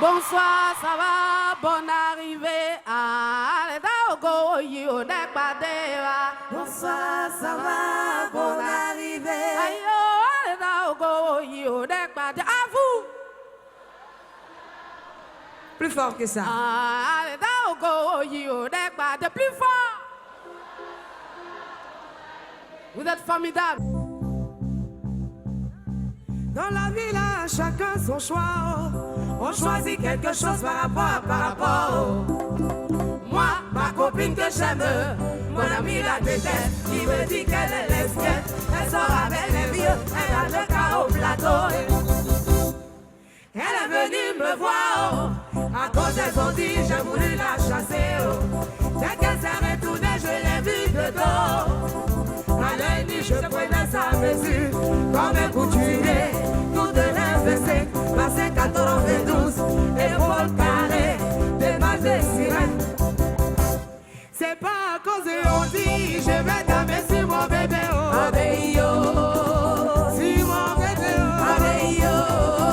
Bonsoir, ça va, bonne arrivée. Bonsoir, ça va, bonne arrivée. À vous. Plus fort que ça. Plus fort. Vous êtes formidable. Dans la vie là, chacun son choix. On choisit quelque chose par rapport. Moi, ma copine que j'aime, mon amie la déteste, qui me dit qu'elle est lesbienne. Elle sort avec les vieux, elle a le cas au plateau. Elle est venue me voir, à cause elles ont dit, j'ai voulu la chasser. Dès qu'elle s'est retournée, je l'ai vue dedans. À l'œil nu, je prenais sa mesure, comme un couturier, tout de l'inversé, passé 92, épaules carrées, des mages de sirène. C'est pas à cause de on dit, je vais taper sur mon bébé. Abeillo, sur mon bébé. Abeillo,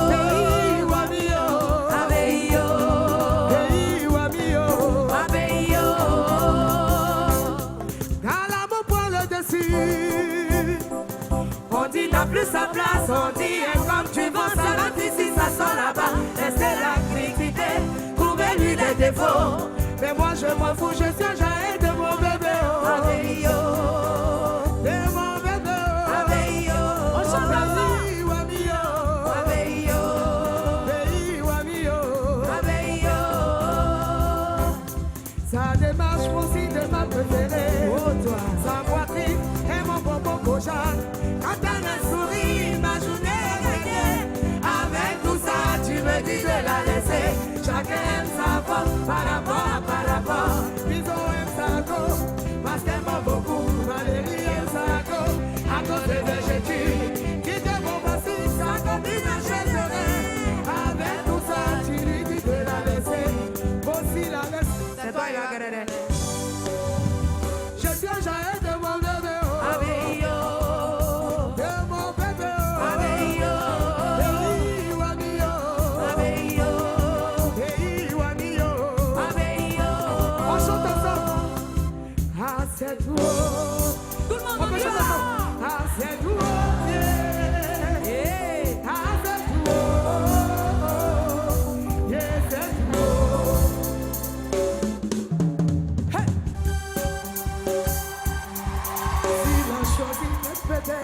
pays ou amio. Abeillo, pays ou amio. Abeillo, quand l'amour prend le dessus, on dit n'a plus sa place, on dit comme tu veux, ça rentre ici, ça sort là-bas. Laissez la critiquer, trouvez-lui les défauts. Mais moi je m'en fous, je suis jaillet de mon bébé. Abeillo, de mon bébé. Abeillo, on chante pays ou amio. Abeillo, pays ou amio. Abeillo, sa démarche, mon signe de ma préférée. Oh toi, sa poitrine et mon bonbon cochon. Quand elle me sourit, ma journée est réglée. Avec tout ça, tu me dis de la laisser. Chacun aime sa forme par rapport. Bison aime sa go, parce qu'elle m'a beaucoup. Valérie aime sa go, à cause de végétude. Qui te bon passé, sa copine achèterait. Avec tout ça, tu lui dis de la laisser. Aussi la laisse. C'est toi, il va gagner. Je suis un jaillet de mon bébé. Abeillo, de mon bébé. Abeillo, pays ou amio. Abeillo, pays ou amio. Abeillo, on chante ensemble. Ah, c'est tout. Tout le monde dit ça. Ah, c'est tout. Yeah. Ah, c'est tout. Yeah, c'est tout. Hey. Si l'on choisit de bébé,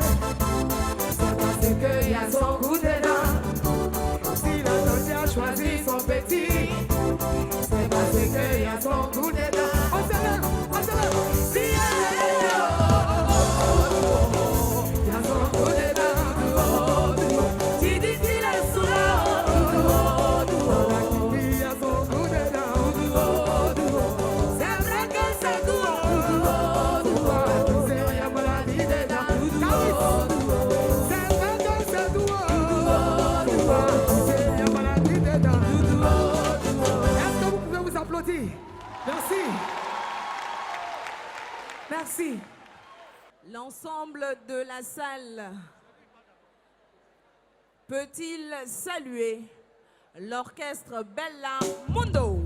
c'est parce qu'il y a son goût dedans. Si l'on a choisi son petit, c'est parce qu'il y a son goût dedans. On se lève, on se lève. Si il y a son goût dedans. Tu dis qu'il est sous la haut. Il y a son goût dedans. C'est vrai que c'est doux. C'est rien pour la vie dedans. C'est vrai que c'est doux. C'est rien pour la vie dedans. Est-ce que vous pouvez vous applaudir? Merci. Merci. L'ensemble de la salle peut-il saluer l'orchestre Bella Mundo?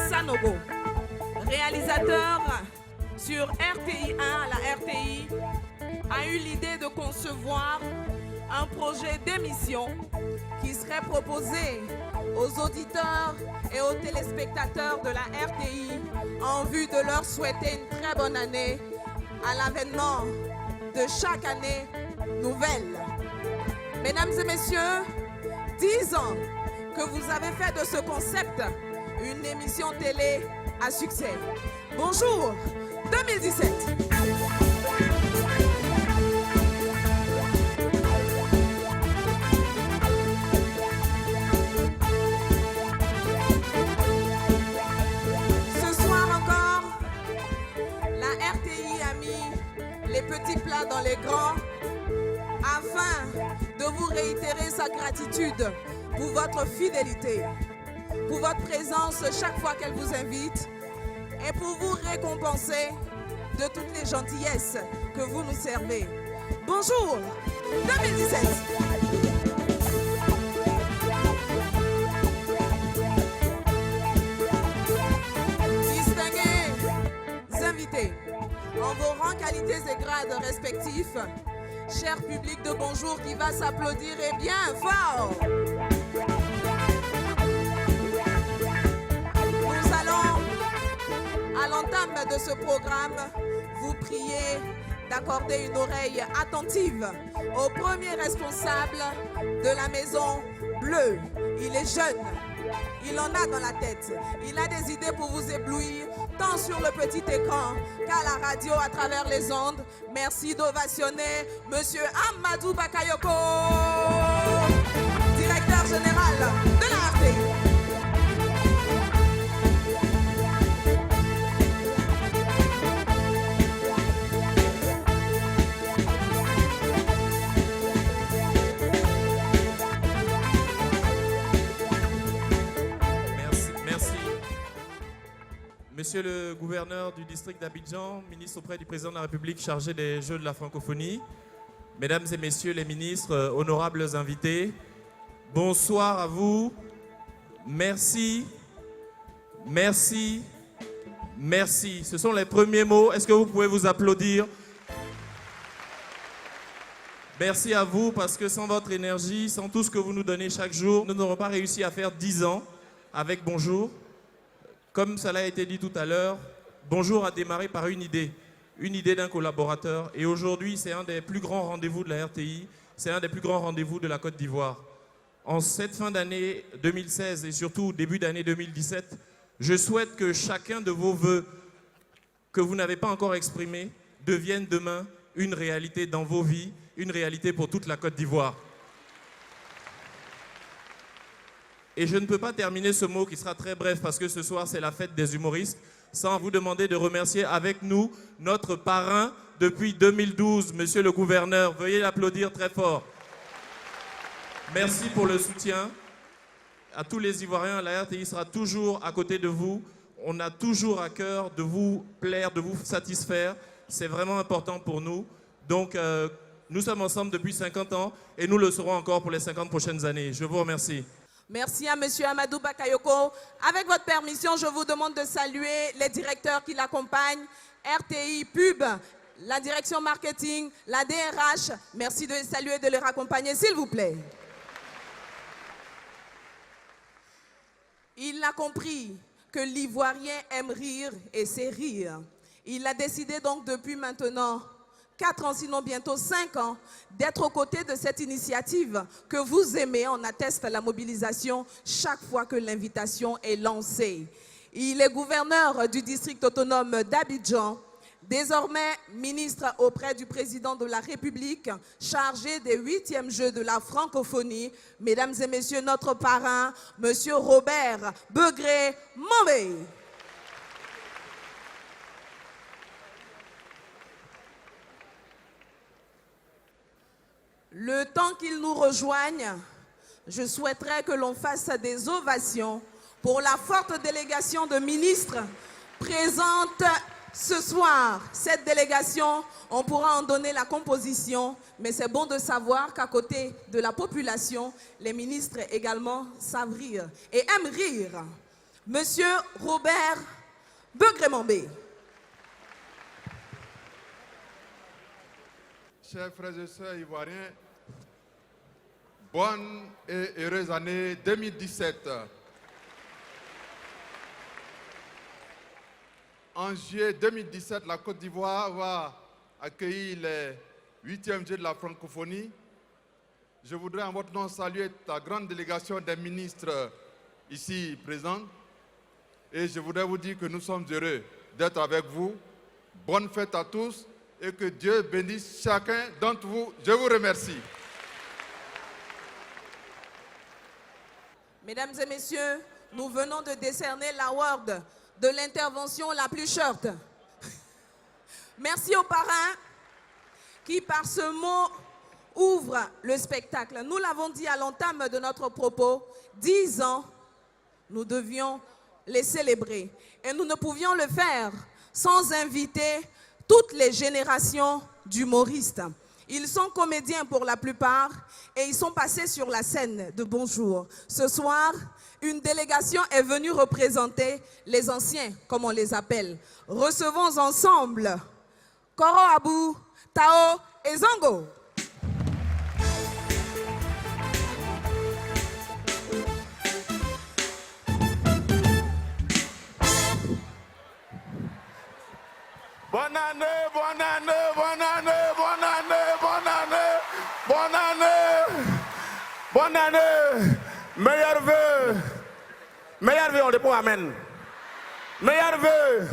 Sanogo, réalisateur sur RTI 1, la RTI a eu l'idée de concevoir un projet d'émission qui serait proposé aux auditeurs et aux téléspectateurs de la RTI en vue de leur souhaiter une très bonne année à l'avènement de chaque année nouvelle. Mesdames et messieurs, 10 ans que vous avez fait de ce concept une émission télé à succès. Bonjour 2017. Ce soir encore, la RTI a mis les petits plats dans les grands afin de vous réitérer sa gratitude pour votre fidélité, pour votre présence chaque fois qu'elle vous invite et pour vous récompenser de toutes les gentillesses que vous nous servez. Bonjour 2017. Distingués invités, en vos rangs, qualités et grades respectifs, cher public de bonjour qui va s'applaudir et bien fort. Nous allons, à l'entame de ce programme, vous prier d'accorder une oreille attentive au premier responsable de la Maison Bleue. Il est jeune, il en a dans la tête, il a des idées pour vous éblouir, tant sur le petit écran qu'à la radio à travers les ondes. Merci d'ovationner Monsieur Amadou Bakayoko, directeur général de la RTI. Monsieur le gouverneur du district d'Abidjan, ministre auprès du président de la République chargé des Jeux de la francophonie, mesdames et messieurs les ministres, honorables invités, bonsoir à vous. Merci, merci, merci. Ce sont les premiers mots. Est-ce que vous pouvez vous applaudir? Merci à vous parce que sans votre énergie, sans tout ce que vous nous donnez chaque jour, nous n'aurons pas réussi à faire 10 ans avec Bonjour. Comme cela a été dit tout à l'heure, Bonjour a démarré par une idée d'un collaborateur. Et aujourd'hui, c'est un des plus grands rendez-vous de la RTI, c'est un des plus grands rendez-vous de la Côte d'Ivoire. En cette fin d'année 2016 et surtout début d'année 2017, je souhaite que chacun de vos vœux que vous n'avez pas encore exprimés devienne demain une réalité dans vos vies, une réalité pour toute la Côte d'Ivoire. Et je ne peux pas terminer ce mot qui sera très bref parce que ce soir c'est la fête des humoristes sans vous demander de remercier avec nous notre parrain depuis 2012, monsieur le gouverneur. Veuillez l'applaudir très fort. Merci pour le soutien. À tous les Ivoiriens, la RTI sera toujours à côté de vous. On a toujours à cœur de vous plaire, de vous satisfaire. C'est vraiment important pour nous. Donc nous sommes ensemble depuis 50 ans et nous le serons encore pour les 50 prochaines années. Je vous remercie. Merci à M. Amadou Bakayoko. Avec votre permission, je vous demande de saluer les directeurs qui l'accompagnent, RTI Pub, la direction marketing, la DRH. Merci de les saluer et de les raccompagner, s'il vous plaît. Il a compris que l'Ivoirien aime rire et c'est rire. Il a décidé donc depuis maintenant 4 ans, sinon bientôt 5 ans, d'être aux côtés de cette initiative que vous aimez. On atteste la mobilisation chaque fois que l'invitation est lancée. Il est gouverneur du district autonome d'Abidjan, désormais ministre auprès du président de la République, chargé des 8e Jeux de la francophonie. Mesdames et messieurs, notre parrain, Monsieur Robert Begré-Mambé. Le temps qu'ils nous rejoignent, je souhaiterais que l'on fasse des ovations pour la forte délégation de ministres présente ce soir. Cette délégation, on pourra en donner la composition, mais c'est bon de savoir qu'à côté de la population, les ministres également savent rire et aiment rire. Monsieur Robert Begré-Mambé. Chers frères et sœurs ivoiriens, bonne et heureuse année 2017. En juillet 2017, la Côte d'Ivoire va accueillir les 8e Jeux de la francophonie. Je voudrais en votre nom saluer ta grande délégation des ministres ici présents. Et je voudrais vous dire que nous sommes heureux d'être avec vous. Bonne fête à tous et que Dieu bénisse chacun d'entre vous. Je vous remercie. Mesdames et messieurs, nous venons de décerner l'award de l'intervention la plus short. Merci aux parrains qui, par ce mot, ouvrent le spectacle. Nous l'avons dit à l'entame de notre propos, 10 ans, nous devions les célébrer. Et nous ne pouvions le faire sans inviter toutes les générations d'humoristes. Ils sont comédiens pour la plupart et ils sont passés sur la scène de Bonjour. Ce soir, une délégation est venue représenter les anciens, comme on les appelle. Recevons ensemble Koro Abou, Tao et Zongo. Bonne année, bonne année, bonne année, bonne année, bonne année, bonne année, bonne année. Meilleur vœu, on répond amen. Meilleur vœu,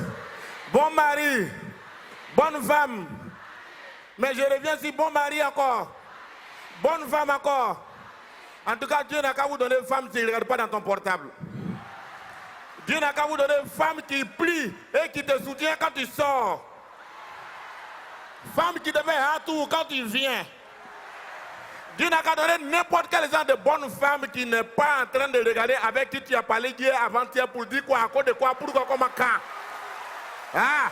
bon mari, bonne femme. Mais je reviens sur bon mari encore, bonne femme encore. En tout cas, Dieu n'a qu'à vous donner une femme qui ne regarde pas dans ton portable. Dieu n'a qu'à vous donner une femme qui plie et qui te soutient quand tu sors. Femme qui te fait un tour quand tu viens. Dieu n'a qu'à donner n'importe quel genre de bonne femme qui n'est pas en train de regarder avec qui tu as parlé hier, avant-hier pour dire quoi, à cause de quoi, pourquoi, comment, quand. Ah.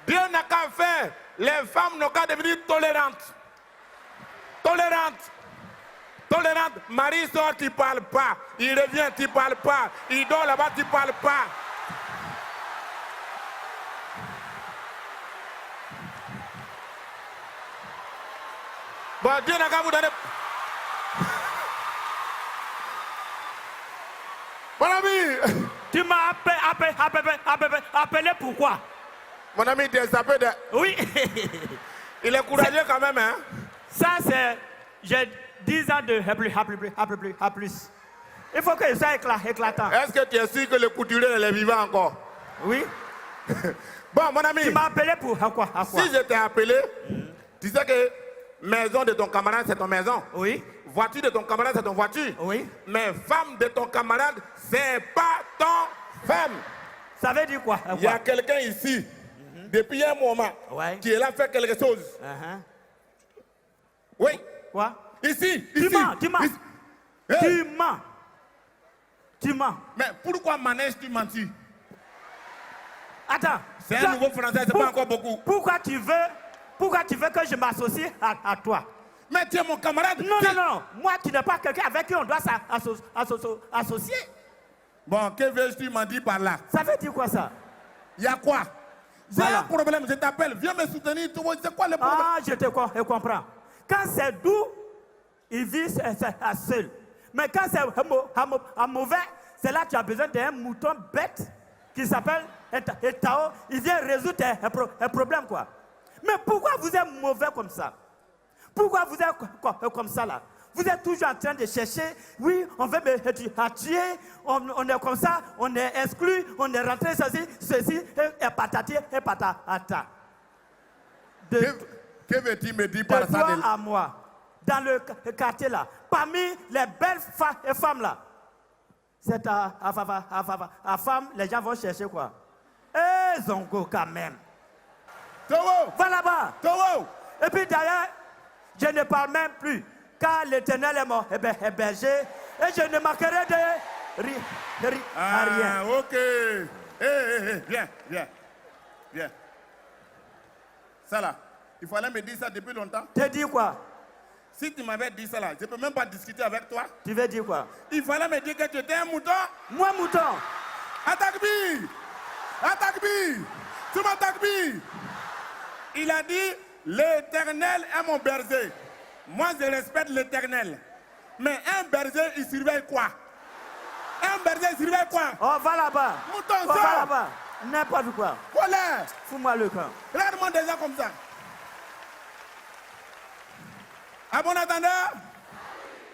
Dieu n'a qu'à faire. Les femmes n'ont qu'à devenir tolérantes. Tolérantes. Tolérante, Marie sort, tu ne parles pas. Il revient, tu ne parles pas. Il dort là-bas, tu ne parles pas. Bon, Dieu n'a qu'à vous donner. Mon ami, tu m'as appelé pourquoi? Mon ami, tu es sapé de... Oui. Il est courageux quand même, hein? Ça, c'est... J'ai 10 ans de à plus. Il faut que ça éclatant. Est-ce que tu es sûr que le couturier est vivant encore? Oui. Bon, mon ami. Tu m'as appelé pour à quoi? Si je t'ai appelé, tu sais que maison de ton camarade, c'est ton maison. Oui. Voiture de ton camarade, c'est ton voiture. Oui. Mais femme de ton camarade, c'est pas ton femme. Ça veut dire quoi? Il y a quelqu'un ici, depuis un moment, qui est là faire quelque chose. Oui. Quoi? Ici, tu ici. Mens. Hey. Tu mens. Mais pourquoi manèges-tu mentir? Attends. C'est un nouveau français, c'est pas encore beaucoup. Pourquoi tu veux que je m'associe à toi? Mais tu es mon camarade. Non. Moi, tu n'es pas quelqu'un avec qui on doit s'associer. Bon, que veux-tu m'en dire par là? Ça veut dire quoi ça? Il y a quoi? J'ai un problème, je t'appelle, viens me soutenir, c'est quoi le problème? Ah, je comprends. Quand c'est doux, il vit seul. Mais quand c'est mauvais, c'est là que tu as besoin d'un mouton bête qui s'appelle Tao. Il vient résoudre un problème, quoi. Mais pourquoi vous êtes mauvais comme ça? Pourquoi vous êtes comme ça, là? Vous êtes toujours en train de chercher, oui, on veut me tuer, on est comme ça, on est exclu, on est rentré ceci, et patati, et patata. Que veux-tu me dire par ça? De toi à moi, dans le quartier là, parmi les belles femmes là, c'est à femme, les gens vont chercher quoi? Eh, Zongo quand même. Towo! Va là-bas. Towo! Et puis d'ailleurs, je ne parle même plus, car l'Éternel est mon héberger, et je ne manquerai de rien. Ah, ok. Viens. Ça là. Il fallait me dire ça depuis longtemps. Tu dis quoi? Si tu m'avais dit ça là, je ne peux même pas discuter avec toi. Tu veux dire quoi? Il fallait me dire que tu étais un mouton. Moi, mouton? Attaque-bi! Tu m'attaques-bi! Il a dit, l'Éternel est mon berger. Moi, je respecte l'Éternel. Mais un berger, il surveille quoi? Un berger, il surveille quoi? On va là-bas. Mouton, On va sort. là-bas. N'importe quoi. Colère. Fous-moi le camp. Regarde-moi des gens comme ça. À bon entendeur,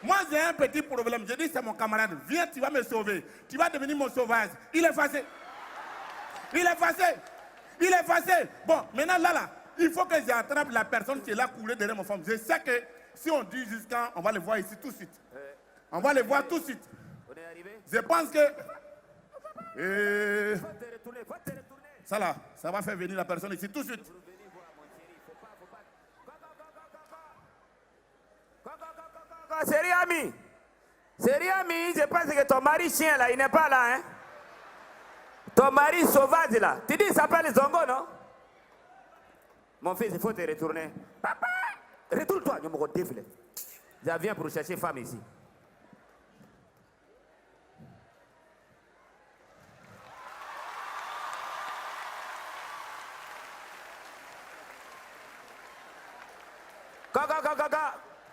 moi j'ai un petit problème. Je dis c'est mon camarade. Viens, tu vas me sauver. Tu vas devenir mon sauvage. Il est facile. Il est facile. Il est facile. Bon, maintenant là, il faut que j'attrape la personne qui est là coulée derrière mon femme. Je sais que si on dit jusqu'à, on va le voir ici tout de suite. On va le voir tout de suite. Je pense que... ça là, ça va faire venir la personne ici tout de suite. Sériami, je pense que ton mari chien là, il n'est pas là, hein? Ton mari sauvage là, tu dis il s'appelle Zongo, non? Mon fils, il faut te retourner. Papa, retourne-toi, je me défile. Je viens pour chercher femme ici.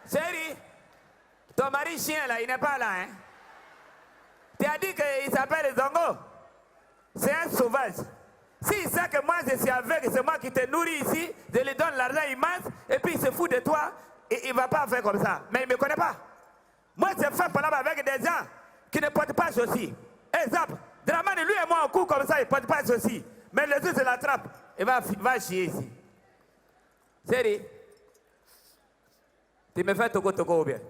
Chérie, ton mari chien là, il n'est pas là, hein? Tu as dit qu'il s'appelle Zongo. C'est un sauvage. S'il sait que moi je suis avec, c'est moi qui te nourris ici, je lui donne l'argent, il mange, et puis il se fout de toi, et il ne va pas faire comme ça. Mais il ne me connaît pas. Moi, je fais par là avec des gens qui ne portent pas ceci. Exemple, Dramane, lui et moi, on court comme ça, il ne porte pas ceci. Mais le truc, je l'attrape. Il va chier ici. Chérie, tu me fais toco ou bien?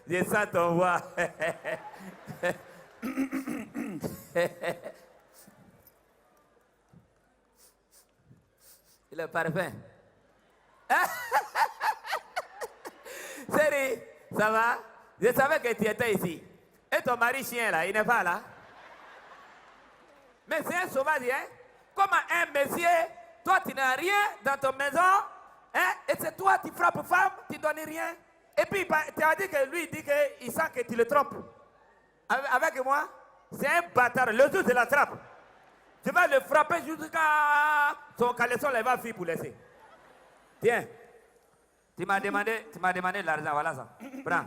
Je sens ton voix. Il est parfait. Chérie, ça va? Je savais que tu étais ici. Et ton mari chien là, il n'est pas là? Mais c'est un sauvage, hein? Comme un monsieur, toi tu n'as rien dans ton maison, hein? Et c'est toi qui frappes femme, tu ne donnes rien. Et puis tu as dit que lui, il dit qu'il sent que tu le trompes. Avec moi, c'est un bâtard. Le jour de la trappe, tu vas le frapper jusqu'à son caleçon, il va fuir pour laisser. Tiens, tu m'as demandé l'argent, voilà ça. Prends.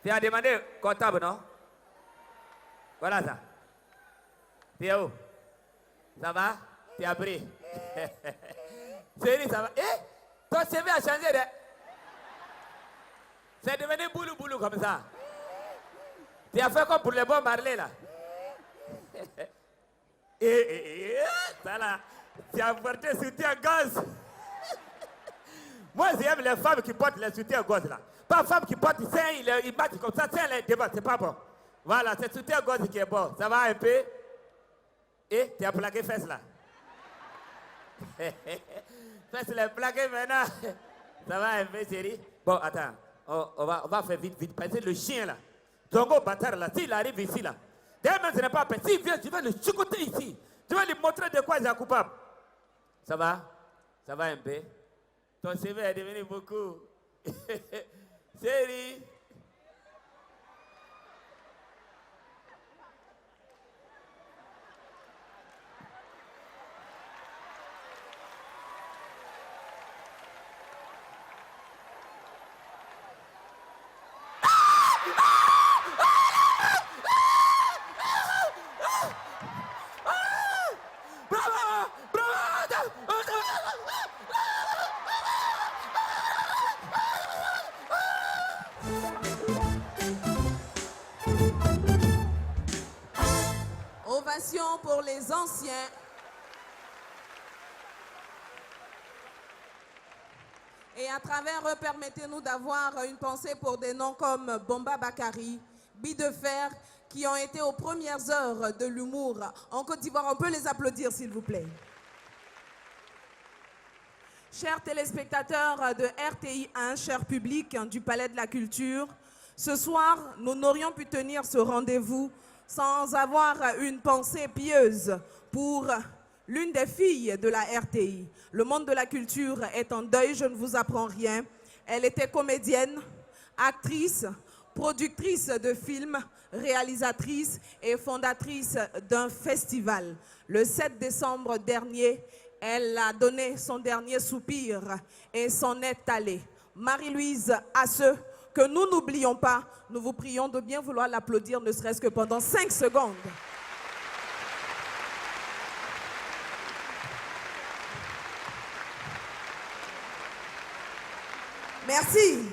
Tu as demandé comptable, non? Voilà ça. Tu es où? Ça va? Tu as pris? Chérie, ça va? Eh? Ton CV a changé, de... C'est devenu boulou comme ça. Tu as fait comme pour les bons Marley, là. Ça là, tu as porté soutien-gorge. Moi, j'aime les femmes qui portent les soutiens-gorge, là. Pas femmes qui portent sein, ils battent comme ça, tiens les débats, c'est pas bon. Voilà, c'est soutien-gorge qui est bon. Ça va un peu? Et tu as plaqué fesses, là. Fesses les plaquées maintenant. Ça va un peu, chérie? Bon, attends. On va faire vite. Parce que le chien, là, Zongo bâtard, là, s'il arrive ici, là, d'ailleurs, ce n'est pas petit. S'il vient, tu vas le chicoter ici. Tu vas lui montrer de quoi il est coupable. Ça va? Ça va un peu? Ton CV est devenu beaucoup. Chérie. Ovation pour les anciens. Et à travers eux, permettez-nous d'avoir une pensée pour des noms comme Bomba Bakari, Bi de Fer, qui ont été aux premières heures de l'humour en Côte d'Ivoire. On peut les applaudir, s'il vous plaît. Chers téléspectateurs de RTI 1, chers publics du Palais de la Culture, ce soir, nous n'aurions pu tenir ce rendez-vous sans avoir une pensée pieuse pour l'une des filles de la RTI. Le monde de la culture est en deuil, je ne vous apprends rien. Elle était comédienne, actrice, productrice de films, réalisatrice et fondatrice d'un festival. Le 7 décembre dernier, elle a donné son dernier soupir et s'en est allée. Marie-Louise Asseux, que nous n'oublions pas, nous vous prions de bien vouloir l'applaudir, ne serait-ce que pendant 5 secondes. Merci.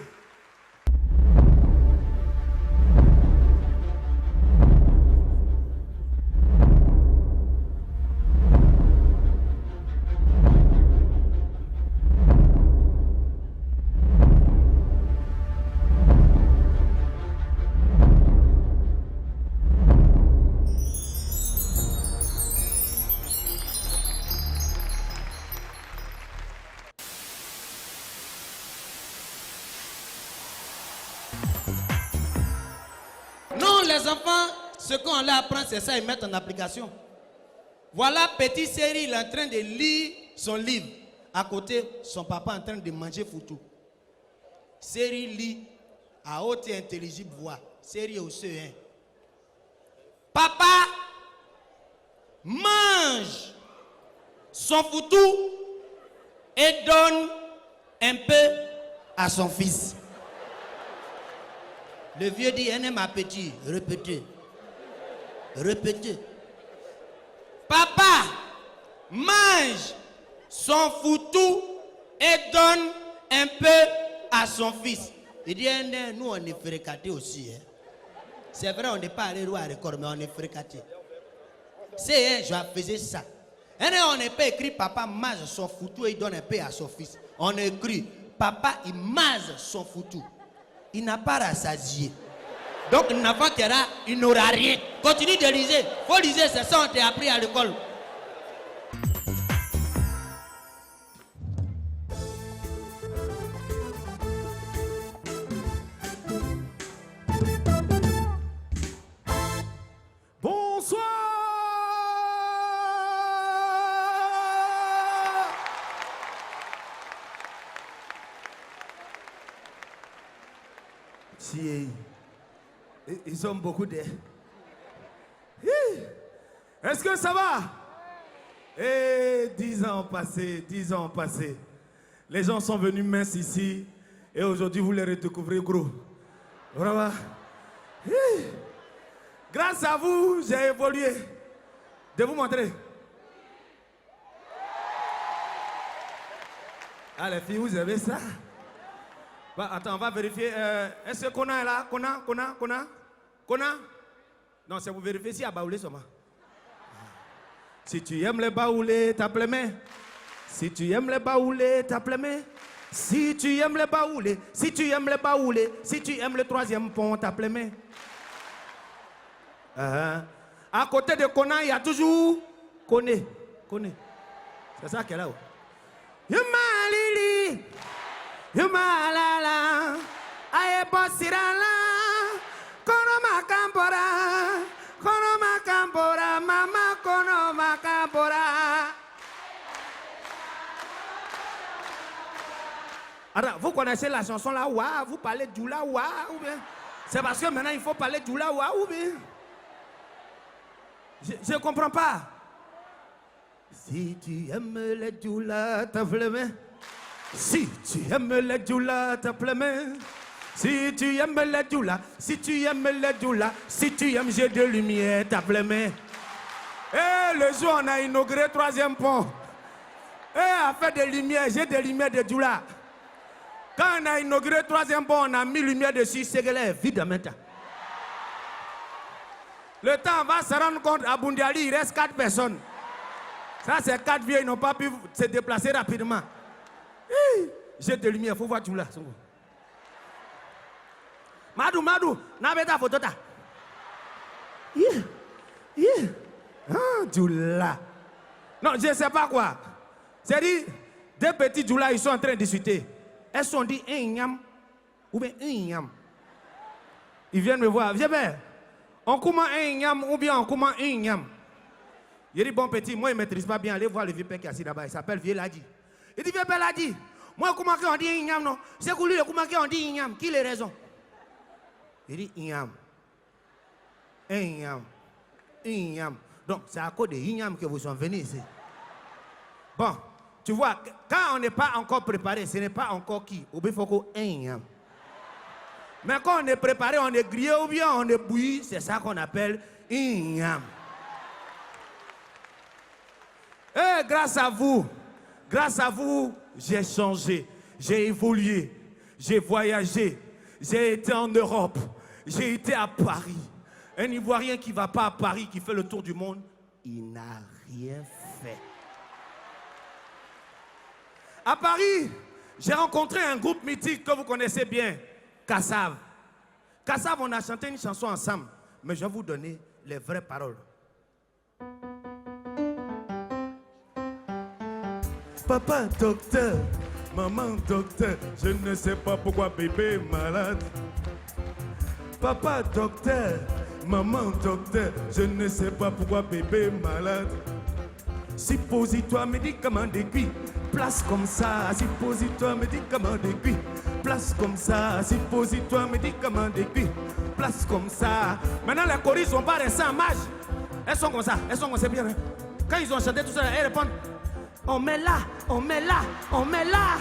Les enfants, ce qu'on leur apprend, c'est ça, ils mettent en application. Voilà petit Séri, il est en train de lire son livre. À côté, son papa en train de manger foutu. Séri lit à haute et intelligible voix. Séri au CE1. Papa mange son foutu et donne un peu à son fils. Le vieux dit, un ma petit, répétez. Répétez. Papa mange son foutu et donne un peu à son fils. Il dit, nous on est fréquentés aussi. Hein. C'est vrai, on n'est pas allé à record, mais on est fréquentés. C'est je faisais ça. On n'est pas écrit, papa mange son foutu et donne un peu à son fils. On écrit, papa il mange son foutu. Il n'a pas rassasié. Donc, il n'aura rien. Continue de liser. Il faut liser, c'est ça, on t'a appris à l'école. Bonsoir. Ils ont beaucoup de... Est-ce que ça va? Et 10 ans passés, 10 ans passés. Les gens sont venus minces ici et aujourd'hui vous les redécouvrez gros. Vraiment. Grâce à vous, j'ai évolué. De vous montrer. Ah les filles, vous avez ça? Bah, attends, on va vérifier. Est-ce que Kona est là? Kona? Non, c'est vous vérifier si il y a baoulé seulement. Si tu aimes les baoulés, tape les mains. Si tu aimes les baoulés, tape les mains. Si tu aimes les baoulés, si tu aimes les baoulés, si tu aimes le troisième pont, tape les mains. À côté de Kona, il y a toujours Koné. C'est ça qu'elle a. Yuma Lili. Yumalala, aye bosirala, konoma kambora, mama konoma kambora. Alors, vous connaissez la chanson là, ouah, vous parlez d'oula, ouah, ou bien? C'est parce que maintenant il faut parler d'oula, ouah, ou bien? Je ne comprends pas. Si tu aimes les doula, t'as le main. Si tu aimes les doulas, tape les mains. Si tu aimes les doulas, si tu aimes les doulas, si tu aimes j'ai de lumière, tape les mains. Et le jour on a inauguré 3e pont. Et à faire des lumières, j'ai des lumières de doulas. Quand on a inauguré 3e pont, on a mis lumière dessus, c'est que là, vide maintenant. Le temps va se rendre compte, à Bundiali, il reste 4 personnes. Ça, c'est 4 vieux, ils n'ont pas pu se déplacer rapidement. J'ai de lumière, il faut voir tout là. Madou, n'a pas ta photo. Ah, Djoula. Non, je ne sais pas quoi. C'est-à-dire, deux petits Djoula, ils sont en train de discuter. Elles sont dit un yam ou bien un yam. Ils viennent me voir. Viens bien. On commence un yam ou bien on commence un yam. Il dit, bon petit, moi, il ne maîtrise pas bien. Allez voir le vieux père qui est assis là-bas. Il s'appelle Vieux Ladi. Il dit, vieux père Ladi. Moi, comment on dit un yam, non? C'est que lui, comment on dit un yam? Qui a raison? Il dit ignam. Ignam. Ignam. Donc, c'est à cause de ignam que vous sont venus ici. Bon, tu vois, quand on n'est pas encore préparé, ce n'est pas encore qui. Ou bien il faut qu'on ignam. Mais quand on est préparé, on est grillé ou bien on est bouilli, c'est ça qu'on appelle ignam. Et grâce à vous, j'ai changé, j'ai évolué, j'ai voyagé, j'ai été en Europe, j'ai été à Paris. Un Ivoirien qui ne va pas à Paris, qui fait le tour du monde, il n'a rien fait. À Paris, j'ai rencontré un groupe mythique que vous connaissez bien, Kassav. Kassav, on a chanté une chanson ensemble, mais je vais vous donner les vraies paroles. Papa docteur, maman docteur, je ne sais pas pourquoi bébé est malade. Papa docteur, maman docteur, je ne sais pas pourquoi bébé est malade. Suppositoire médicament d'aiguille, place comme ça. Suppositoire médicament d'aiguille, place comme ça. Suppositoire médicament d'aiguille, place comme ça. Maintenant les choristes sont pas restés en marche. Elles sont comme ça, bien. Hein? Quand ils ont chanté tout ça, elles répondent. On met là, on met là, on met là.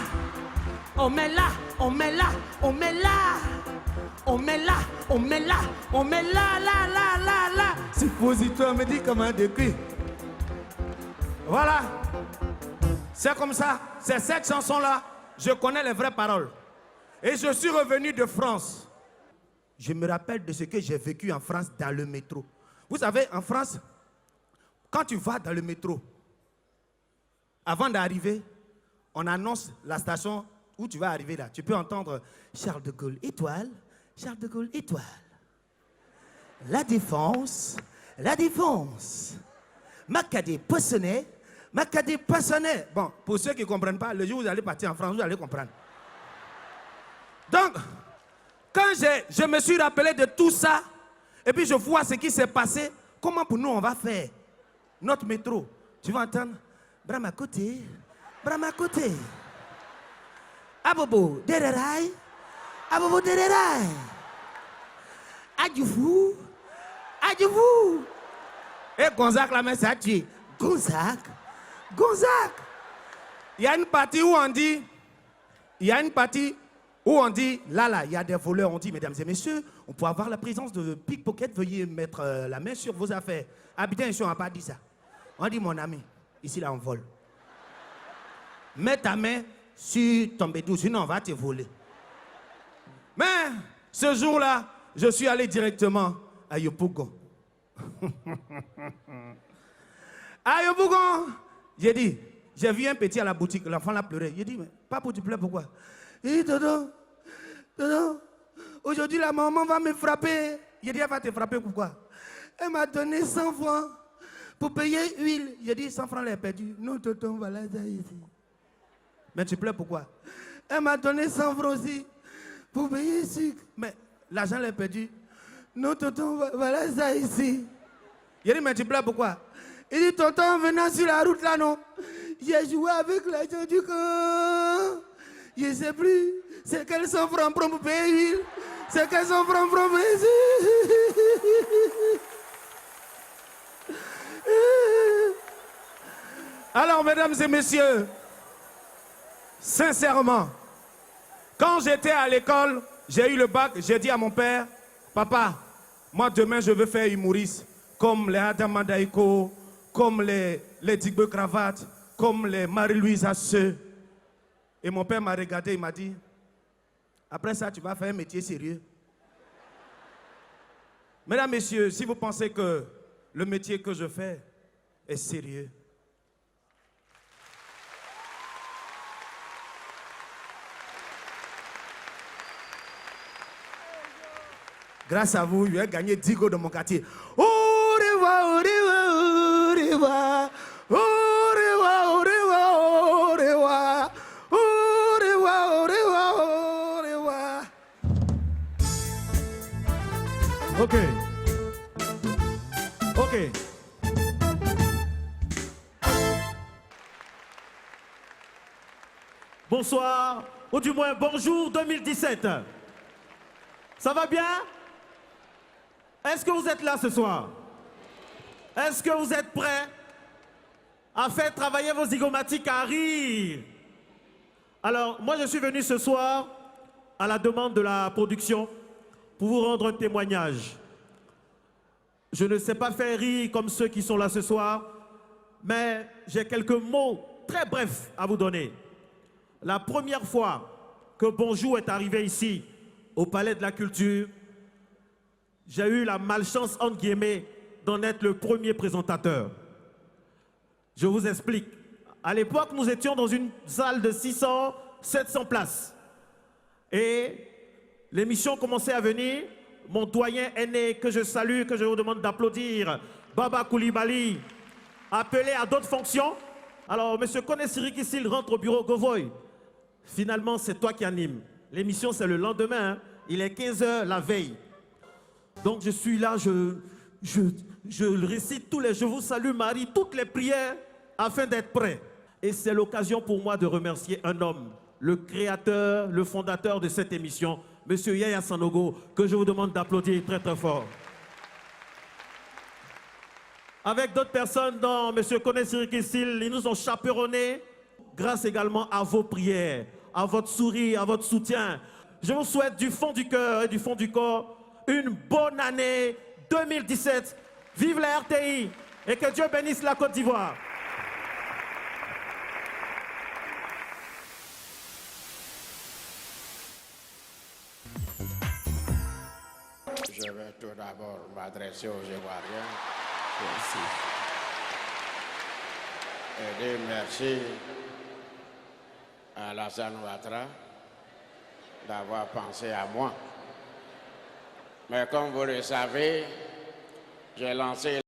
On met là, on met là, on met là. On met là, on met là, on met là, là. Suppositoire médicament d'aiguille. Voilà. C'est comme ça. C'est cette chanson-là. Je connais les vraies paroles. Et je suis revenu de France. Je me rappelle de ce que j'ai vécu en France dans le métro. Vous savez, en France, quand tu vas dans le métro, avant d'arriver, on annonce la station où tu vas arriver là. Tu peux entendre Charles de Gaulle étoile, Charles de Gaulle étoile. La Défense, la Défense. Macadé Poissonnet, Macadé Poissonnet. Bon, pour ceux qui ne comprennent pas, le jour où vous allez partir en France, vous allez comprendre. Donc, quand je me suis rappelé de tout ça, et puis je vois ce qui s'est passé, comment pour nous on va faire notre métro? Tu vas entendre Brahma côté, Brahma côté. Abobo, Dererai, Abobo, Dererai. Adjoufou, Adjoufou. Et Gonzac, la main, ça tue. Gonzac, Gonzac. Il y a une partie où on dit, là, il y a des voleurs. On dit, mesdames et messieurs, on peut avoir la présence de pickpocket, veuillez mettre la main sur vos affaires. Habitant, on n'a pas dit ça. On dit, mon ami, ici, là, on vole. Mets ta main sur ton bédou, sinon on va te voler. Mais, ce jour-là, je suis allé directement à Yopougon. À Yopougon, j'ai vu un petit à la boutique, l'enfant l'a pleuré. J'ai dit, mais papa, tu pleures pourquoi? Il dit, Dodo, aujourd'hui la maman va me frapper. J'ai dit, elle va te frapper pourquoi? Elle m'a donné 100 francs pour payer huile. J'ai dit, 100 francs, elle est perdue. Non, Toto, voilà ça ici. Mais tu pleures pourquoi? Elle m'a donné 100 francs aussi pour payer sucre. Mais l'argent est perdu. Non, tonton, voilà ça ici. Il dit, mais tu pleures pourquoi? Il dit, tonton, en venant sur la route là, non, j'ai joué avec l'argent du camp. Je ne sais plus. C'est qu'elles sont francs pour payer l'huile. C'est qu'elles sont francs pour payer. Alors, mesdames et messieurs, sincèrement, quand j'étais à l'école, j'ai eu le bac, j'ai dit à mon père, papa, moi demain je veux faire humoriste, comme les Adam Mandaïko, comme les Digbe Cravate, comme les Marie-Louise Asseux. Et mon père m'a regardé, il m'a dit, après ça tu vas faire un métier sérieux. Mesdames, messieurs, si vous pensez que le métier que je fais est sérieux, grâce à vous, je vais gagner 10 go dans mon quartier. Au revoir, au revoir, au revoir. Au revoir, au revoir, au revoir. Au revoir, au revoir, au revoir. Ok. Ok. Bonsoir, ou du moins bonjour 2017. Ça va bien? Est-ce que vous êtes là ce soir? Est-ce que vous êtes prêts à faire travailler vos zygomatiques à rire? Alors, moi je suis venu ce soir à la demande de la production pour vous rendre un témoignage. Je ne sais pas faire rire comme ceux qui sont là ce soir, mais j'ai quelques mots très brefs à vous donner. La première fois que Bonjour est arrivé ici, au Palais de la Culture, j'ai eu la malchance, entre guillemets, d'en être le premier présentateur. Je vous explique. À l'époque, nous étions dans une salle de 600, 700 places. Et l'émission commençait à venir. Mon doyen aîné, que je salue, que je vous demande d'applaudir, Baba Koulibaly, appelé à d'autres fonctions. Alors, M. Kone Siriki, s'il rentre au bureau, Govoy, finalement, c'est toi qui anime. L'émission, c'est le lendemain. Hein. Il est 15 h la veille. Donc, je suis là, je récite tous les « Je vous salue Marie », toutes les prières, afin d'être prêt. Et c'est l'occasion pour moi de remercier un homme, le créateur, le fondateur de cette émission, M. Yaya Sanogo, que je vous demande d'applaudir très très fort. Avec d'autres personnes, dont M. Kone Siriki, ils nous ont chaperonnés, grâce également à vos prières, à votre sourire, à votre soutien. Je vous souhaite du fond du cœur et du fond du corps une bonne année 2017. Vive la RTI et que Dieu bénisse la Côte d'Ivoire. Je vais tout d'abord m'adresser aux Ivoiriens. Merci. Et dire merci à Alassane Ouattara d'avoir pensé à moi. Mais comme vous le savez, j'ai lancé